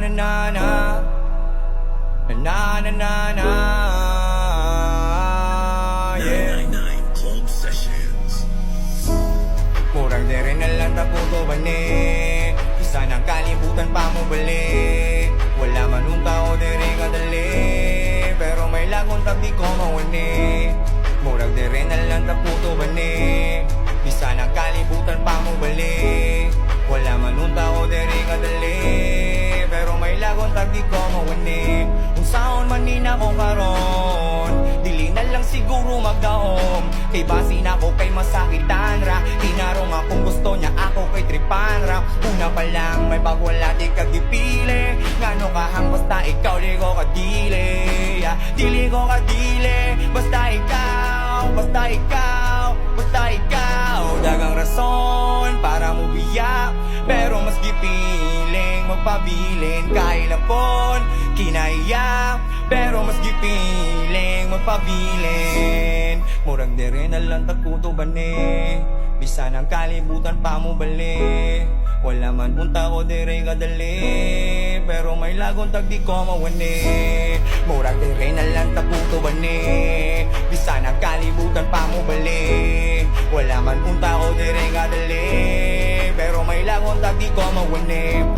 na na na na na na na, yeah. 999 Club Sessions. Murag di rin nalang taputo ba ni isa ng kalibutan pa mo bali. Wala man un tao di rin kadali, pero may lagon tabi ko mawani. Murag di rin nalang taputo ba ni isa ng kalibutan pa mo bali. Wala man un tao di rin kadali, pero may lagon tabi ko mawani. Kung saon man ni na ko karon, dili na lang siguro magdaom. Kay basin ako kay masakitan ra, tinarong akong gusto niya ako kay tripan ra. Una pa lang may pagwala di kagipili, ngano kahang basta ikaw di ko kadili, yeah. Dili ko kadili, basta ikaw, basta ikaw, basta ikaw. Dagang rason para mo biyak, pero mas gipiling magpabilin. Kailapon, kinaiyak, pero mas gipiling magpabilin. Murag di rin nalang takuto ba ni bisa ng kalibutan pa mo bali. Wala man punta ko di rin kadali, pero may lagon tag di ko mawani. Murag di rin nalang takuto ba ni bisa ng kalibutan pa mo bali. Wala man punta ko di rin kadali, pero may lagon tag di ko mawani.